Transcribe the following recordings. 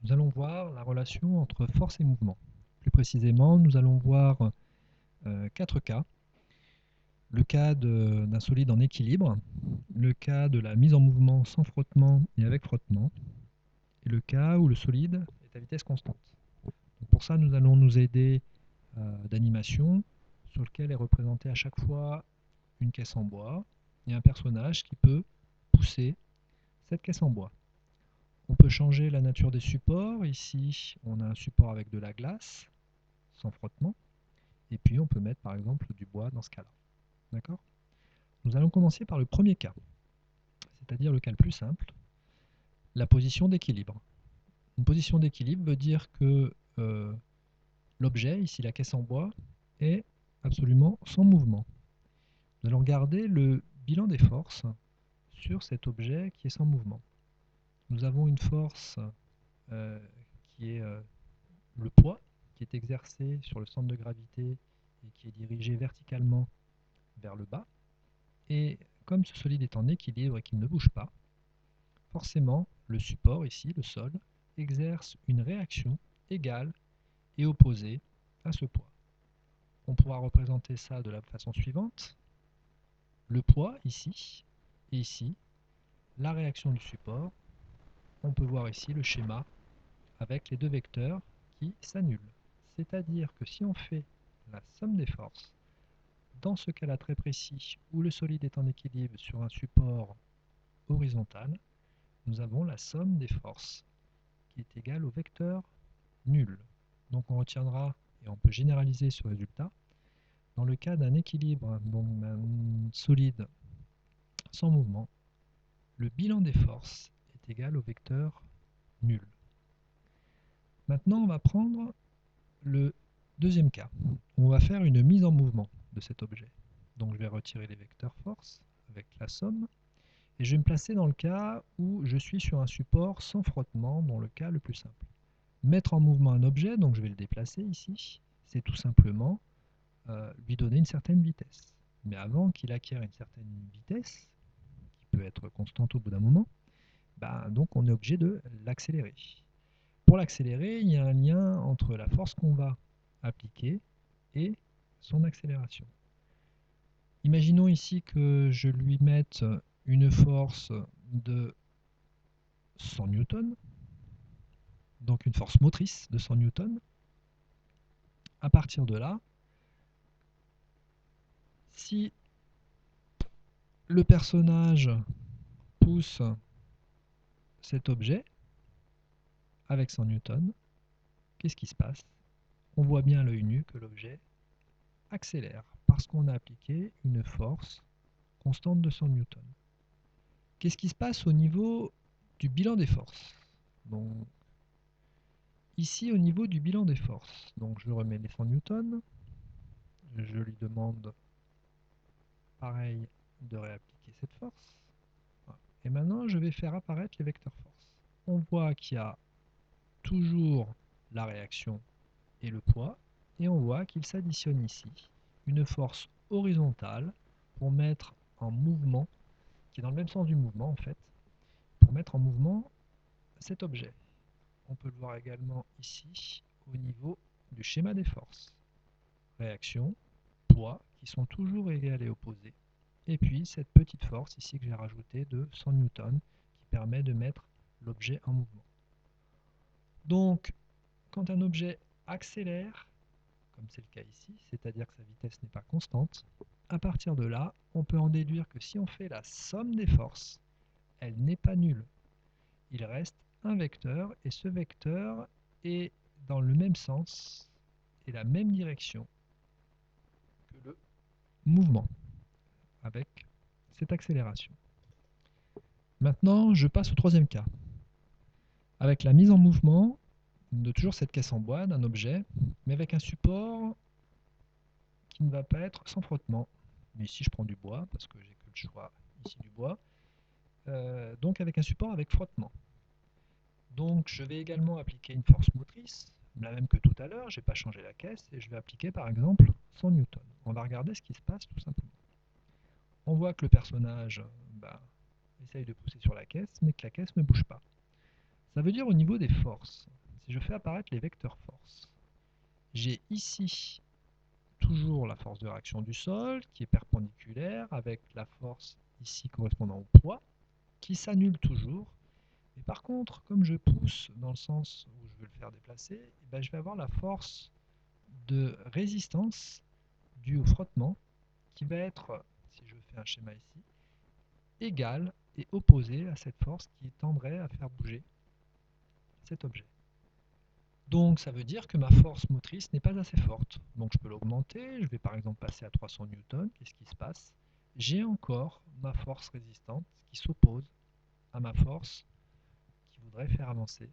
nous allons voir la relation entre force et mouvement. Plus précisément, nous allons voir 4 cas. Le cas d'un solide en équilibre, le cas de la mise en mouvement sans frottement et avec frottement, et le cas où le solide est à vitesse constante. Donc pour ça, nous allons nous aider d'animations sur lequel est représenté à chaque fois une caisse en bois et un personnage qui peut pousser cette caisse en bois. On peut changer la nature des supports. Ici, on a un support avec de la glace, sans frottement. Et puis, on peut mettre par exemple du bois dans ce cas-là. D'accord? Nous allons commencer par le premier cas, c'est-à-dire le cas le plus simple, la position d'équilibre. Une position d'équilibre veut dire que l'objet, ici la caisse en bois, est absolument sans mouvement. Nous allons regarder le bilan des forces sur cet objet qui est sans mouvement. Nous avons une force qui est le poids, qui est exercé sur le centre de gravité et qui est dirigé verticalement vers le bas. Et comme ce solide est en équilibre et qu'il ne bouge pas, forcément, le support, ici, le sol, exerce une réaction égale et opposée à ce poids. On pourra représenter ça de la façon suivante. Le poids, ici, et ici, la réaction du support. On peut voir ici le schéma avec les deux vecteurs qui s'annulent. C'est-à-dire que si on fait la somme des forces, dans ce cas-là très précis, où le solide est en équilibre sur un support horizontal, nous avons la somme des forces qui est égale au vecteur nul. Donc on retiendra, et on peut généraliser ce résultat, dans le cas d'un équilibre, donc d'un solide sans mouvement, le bilan des forces est égal au vecteur nul. Maintenant, on va prendre le deuxième cas. On va faire une mise en mouvement de cet objet. Donc je vais retirer les vecteurs force avec la somme. Et je vais me placer dans le cas où je suis sur un support sans frottement, dans le cas le plus simple. Mettre en mouvement un objet, donc je vais le déplacer ici, c'est tout simplement lui donner une certaine vitesse. Mais avant qu'il acquiert une certaine vitesse, qui peut être constante au bout d'un moment, donc on est obligé de l'accélérer. Pour l'accélérer, il y a un lien entre la force qu'on va appliquer et son accélération. Imaginons ici que je lui mette une force de 100 newtons, donc une force motrice de 100 newtons. À partir de là, si le personnage pousse cet objet avec 100 newtons, qu'est-ce qui se passe? On voit bien à l'œil nu que l'objet accélère parce qu'on a appliqué une force constante de 100 newtons. Qu'est-ce qui se passe au niveau du bilan des forces? Donc, ici, au niveau du bilan des forces, donc je remets les 100 newtons, je lui demande pareil de réappliquer cette force. Et maintenant, je vais faire apparaître les vecteurs force. On voit qu'il y a toujours la réaction et le poids, et on voit qu'il s'additionne ici une force horizontale pour mettre en mouvement, qui est dans le même sens du mouvement en fait, pour mettre en mouvement cet objet. On peut le voir également ici au niveau du schéma des forces. Réaction, poids, qui sont toujours égales et opposés. Et puis cette petite force ici que j'ai rajoutée de 100 newtons qui permet de mettre l'objet en mouvement. Donc, quand un objet accélère, comme c'est le cas ici, c'est-à-dire que sa vitesse n'est pas constante, à partir de là, on peut en déduire que si on fait la somme des forces, elle n'est pas nulle. Il reste un vecteur, et ce vecteur est dans le même sens et la même direction que le mouvement, avec cette accélération. Maintenant, je passe au troisième cas. Avec la mise en mouvement de toujours cette caisse en bois d'un objet, mais avec un support qui ne va pas être sans frottement. Mais ici, je prends du bois, parce que j'ai que le choix ici du bois. Donc avec un support avec frottement. Donc je vais également appliquer une force motrice, la même que tout à l'heure, je n'ai pas changé la caisse, et je vais appliquer par exemple 100 newtons. On va regarder ce qui se passe tout simplement. On voit que le personnage essaye de pousser sur la caisse, mais que la caisse ne bouge pas. Ça veut dire au niveau des forces. Si je fais apparaître les vecteurs force, j'ai ici toujours la force de réaction du sol qui est perpendiculaire avec la force ici correspondant au poids qui s'annule toujours. Et par contre, comme je pousse dans le sens où je veux le faire déplacer, eh ben, je vais avoir la force de résistance due au frottement qui va être, si je fais un schéma ici, égale et opposée à cette force qui tendrait à faire bouger cet objet. Donc ça veut dire que ma force motrice n'est pas assez forte. Donc je peux l'augmenter, je vais par exemple passer à 300 newtons. Qu'est-ce qui se passe? J'ai encore ma force résistante qui s'oppose à ma force qui voudrait faire avancer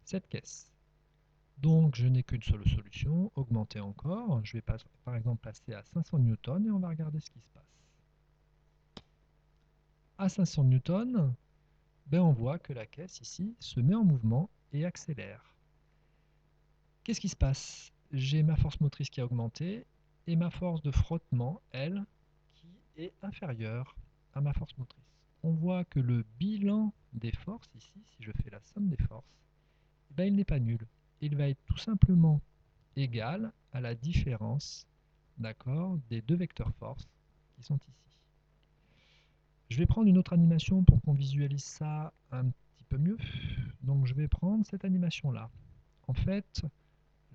cette caisse. Donc je n'ai qu'une seule solution, augmenter encore. Je vais par exemple passer à 500 newtons et on va regarder ce qui se passe. À 500 newtons, ben on voit que la caisse ici se met en mouvement et accélère. Qu'est-ce qui se passe? J'ai ma force motrice qui a augmenté et ma force de frottement, elle, qui est inférieure à ma force motrice. On voit que le bilan des forces ici, si je fais la somme des forces, ben il n'est pas nul. Il va être tout simplement égal à la différence, d'accord, des deux vecteurs force qui sont ici. Je vais prendre une autre animation pour qu'on visualise ça un petit peu mieux. Donc je vais prendre cette animation-là. En fait,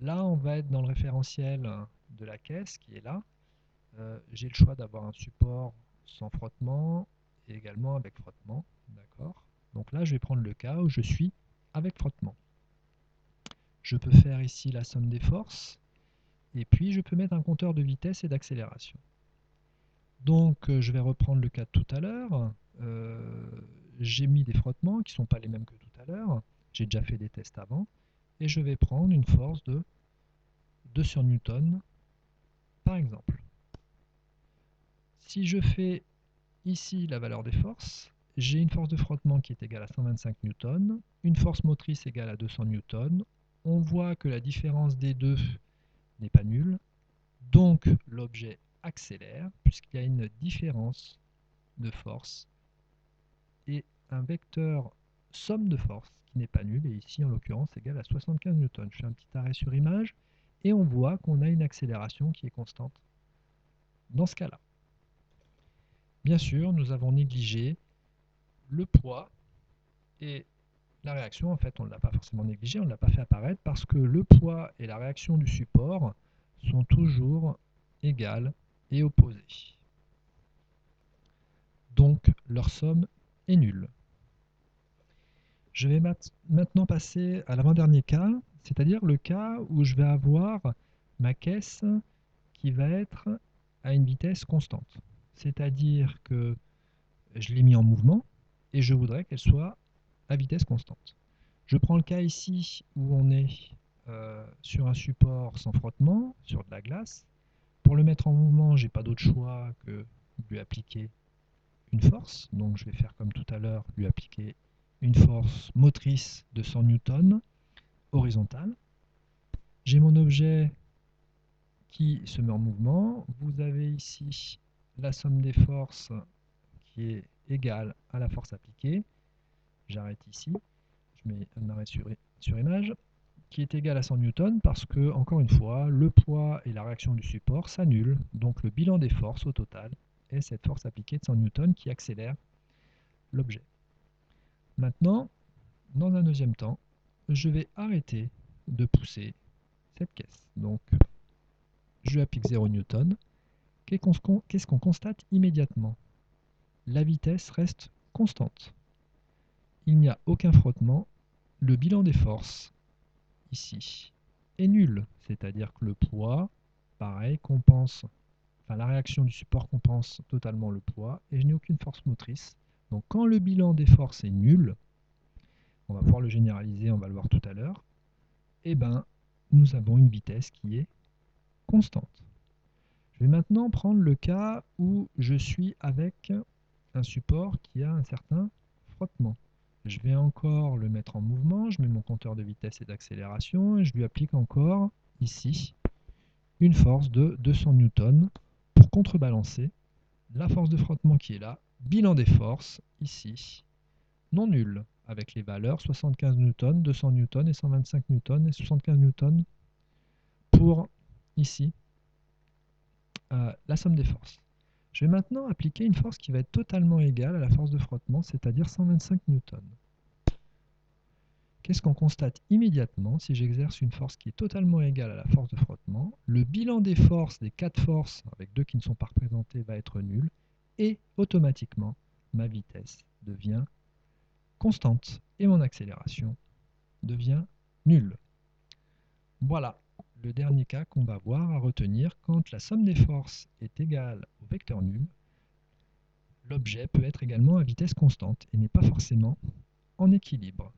là, on va être dans le référentiel de la caisse qui est là. J'ai le choix d'avoir un support sans frottement et également avec frottement. D'accord. Donc là, je vais prendre le cas où je suis avec frottement. Je peux faire ici la somme des forces et puis je peux mettre un compteur de vitesse et d'accélération. Donc je vais reprendre le cas de tout à l'heure. J'ai mis des frottements qui ne sont pas les mêmes que tout à l'heure. J'ai déjà fait des tests avant. Et je vais prendre une force de 2 sur Newton, par exemple. Si je fais ici la valeur des forces, j'ai une force de frottement qui est égale à 125 newtons, une force motrice égale à 200 newtons. On voit que la différence des deux n'est pas nulle, donc l'objet accélère puisqu'il y a une différence de force et un vecteur somme de force qui n'est pas nul, et ici en l'occurrence égal à 75 newtons. Je fais un petit arrêt sur image et on voit qu'on a une accélération qui est constante dans ce cas-là. Bien sûr, nous avons négligé le poids et la réaction. En fait, on ne l'a pas forcément négligé, on ne l'a pas fait apparaître parce que le poids et la réaction du support sont toujours égales et opposées. Donc, leur somme est nulle. Je vais maintenant passer à l'avant-dernier cas, c'est-à-dire le cas où je vais avoir ma caisse qui va être à une vitesse constante. C'est-à-dire que je l'ai mis en mouvement et je voudrais qu'elle soit à vitesse constante. Je prends le cas ici où on est sur un support sans frottement, sur de la glace. Pour le mettre en mouvement, je n'ai pas d'autre choix que de lui appliquer une force. Donc je vais faire comme tout à l'heure, lui appliquer une force motrice de 100 newtons horizontale. J'ai mon objet qui se met en mouvement. Vous avez ici la somme des forces qui est égale à la force appliquée. J'arrête ici. Je mets un arrêt sur image qui est égal à 100 newtons parce que, encore une fois, le poids et la réaction du support s'annulent. Donc le bilan des forces au total est cette force appliquée de 100 newtons qui accélère l'objet. Maintenant, dans un deuxième temps, je vais arrêter de pousser cette caisse. Donc, je lui applique 0 newton. Qu'est-ce qu'on constate immédiatement? La vitesse reste constante. Il n'y a aucun frottement. Le bilan des forces, ici, est nul. C'est-à-dire que le poids, pareil, compense, enfin la réaction du support compense totalement le poids et je n'ai aucune force motrice. Donc quand le bilan des forces est nul, on va pouvoir le généraliser, on va le voir tout à l'heure, et ben nous avons une vitesse qui est constante. Je vais maintenant prendre le cas où je suis avec un support qui a un certain frottement. Je vais encore le mettre en mouvement, je mets mon compteur de vitesse et d'accélération et je lui applique encore ici une force de 200 newtons pour contrebalancer la force de frottement qui est là. Bilan des forces ici non nul avec les valeurs 75 newtons, 200 newtons et 125 newtons et 75 newtons pour ici la somme des forces. Je vais maintenant appliquer une force qui va être totalement égale à la force de frottement, c'est-à-dire 125 newtons. Qu'est-ce qu'on constate immédiatement si j'exerce une force qui est totalement égale à la force de frottement? Le bilan des forces, des 4 forces, avec 2 qui ne sont pas représentées, va être nul, et automatiquement, ma vitesse devient constante, et mon accélération devient nulle. Voilà le dernier cas qu'on va voir à retenir. Quand la somme des forces est égale au vecteur nul, l'objet peut être également à vitesse constante et n'est pas forcément en équilibre.